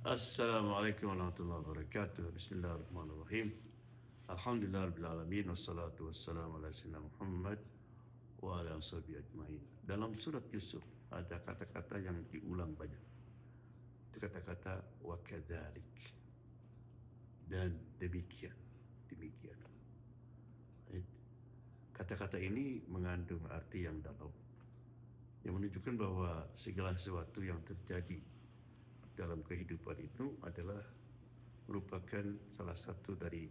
Assalamualaikum warahmatullahi wabarakatuh. Bismillahirrahmanirrahim. Alhamdulillahirabbil wassalatu wassalamu ala sayyidina Muhammad wa ala sahbihi ajmain. Dalam surat Yusuf ada kata-kata yang diulang banyak. Itu kata-kata wa kadzalik dan demikian. Demikian. Kata-kata ini mengandung arti yang dalam yang menunjukkan bahwa segala sesuatu yang terjadi dalam kehidupan itu adalah merupakan salah satu dari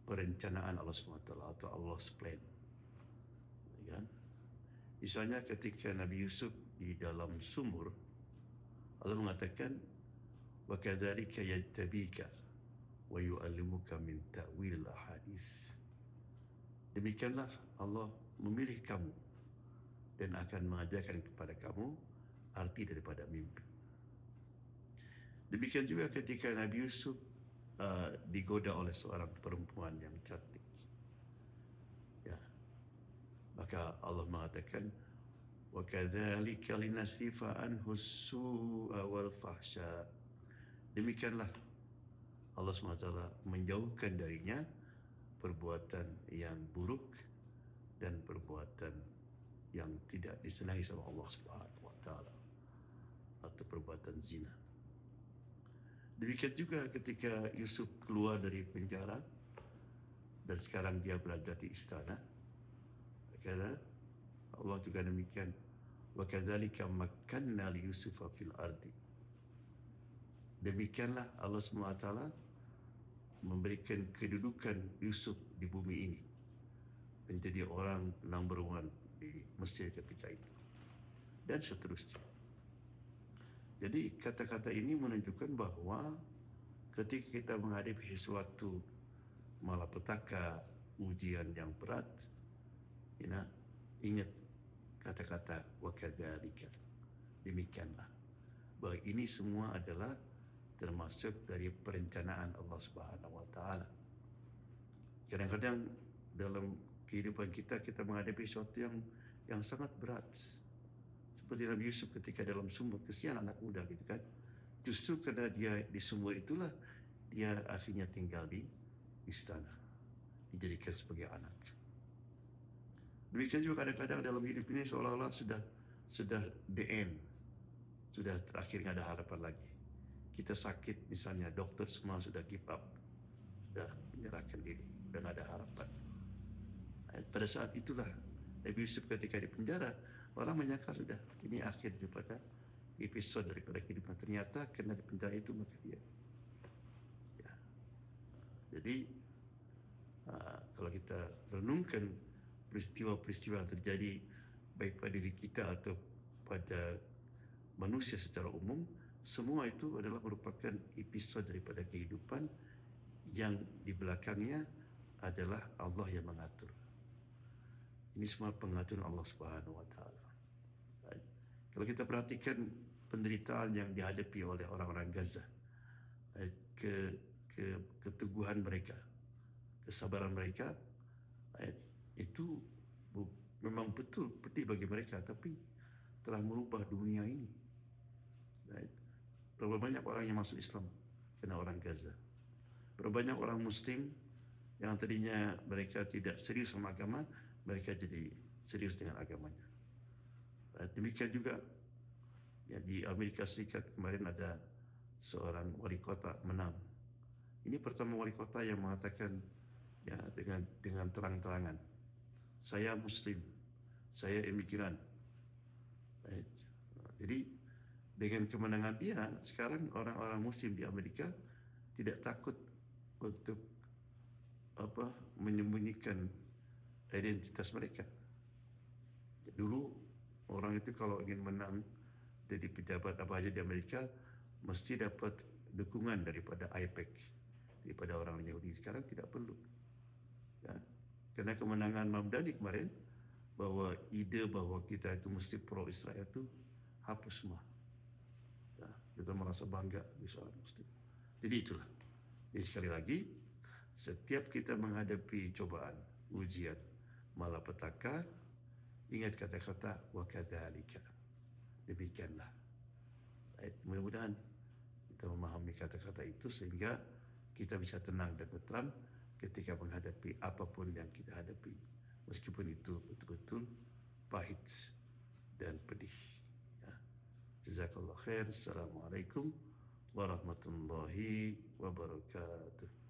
perencanaan Allah SWT atau Allah's plan. Ya. Misalnya ketika Nabi Yusuf di dalam sumur, Allah mengatakan wa kadzalika yajtabika wa yu'allimuka min ta'wil ahadits. Demikianlah Allah memilih kamu dan akan mengajarkan kepada kamu arti daripada mimpi. Demikian juga ketika Nabi Yusuf digoda oleh seorang perempuan yang cantik. Ya. Maka Allah mengatakan wa kadzalika linasrifa anhu as-su'a wal fahsya. Demikianlah Allah SWT menjauhkan darinya perbuatan yang buruk dan perbuatan yang tidak disenangi sama Allah Subhanahu wa taala atau perbuatan zina. Demikian juga ketika Yusuf keluar dari penjara dan sekarang dia berada di istana. Karena Allah juga demikian wa kadzalika makkanna li Yusufa fil ardi. Demikianlah Allah SWT memberikan kedudukan Yusuf di bumi ini menjadi orang number one di Mesir ketika itu dan seterusnya. Jadi kata-kata ini menunjukkan bahwa ketika kita menghadapi sesuatu malapetaka, ujian yang berat, ingat kata-kata wa kadzalika. Demikianlah. Bahwa ini semua adalah termasuk dari perencanaan Allah Subhanahu wa taala. Kadang-kadang dalam kehidupan kita menghadapi sesuatu yang sangat berat. Seperti Nabi Yusuf ketika dalam sumur, kesian anak muda gitu kan. Justru karena dia di sumur itulah dia akhirnya tinggal di istana, dijadikan sebagai anak. Demikian juga kadang-kadang dalam hidup ini seolah-olah sudah the end, sudah terakhir, nggak ada harapan lagi. Kita sakit misalnya, dokter semua sudah give up, sudah menyerahkan diri, dan ada harapan. Pada saat itulah Nabi Yusuf ketika di penjara, orang menyangka sudah ini akhir daripada episode daripada kehidupan. Ternyata karena di penjara itu maka dia. Ya. Jadi kalau kita renungkan peristiwa-peristiwa yang terjadi baik pada diri kita atau pada manusia secara umum, semua itu adalah merupakan episode daripada kehidupan yang di belakangnya adalah Allah yang mengatur. Ini semua pengaturan Allah Subhanahu wa taala. Kalau kita perhatikan penderitaan yang dihadapi oleh orang-orang Gaza, keteguhan mereka, kesabaran mereka, itu memang betul pedih bagi mereka, tapi telah merubah dunia ini. Berapa banyak orang yang masuk Islam karena orang Gaza. Berapa banyak orang Muslim yang tadinya mereka tidak serius sama agama, mereka jadi serius dengan agamanya. Demikian juga ya, di Amerika Serikat kemarin ada seorang wali kota menang. Ini pertama wali kota yang mengatakan ya dengan terang-terangan, saya Muslim, saya imigran. Jadi dengan kemenangan dia, sekarang orang-orang Muslim di Amerika tidak takut untuk menyembunyikan identitas mereka. Dulu orang itu kalau ingin menang jadi pejabat apa aja di Amerika mesti dapat dukungan daripada IPAC, daripada orang Yahudi. Sekarang tidak perlu. Ya. Karena kemenangan Mamdani kemarin, bahwa ide bahwa kita itu mesti pro Israel itu hapus semua. Ya, kita merasa bangga di seorang Muslim. Jadi itulah. Jadi sekali lagi, setiap kita menghadapi cobaan, ujian, malapetaka, ingat kata-kata wa kadzalika. Demikianlah. Mudah-mudahan kita memahami kata-kata itu sehingga kita bisa tenang dan tentram ketika menghadapi apapun yang kita hadapi, meskipun itu betul-betul pahit dan pedih. Ya. Jazakallah khair. Assalamualaikum warahmatullahi wabarakatuh.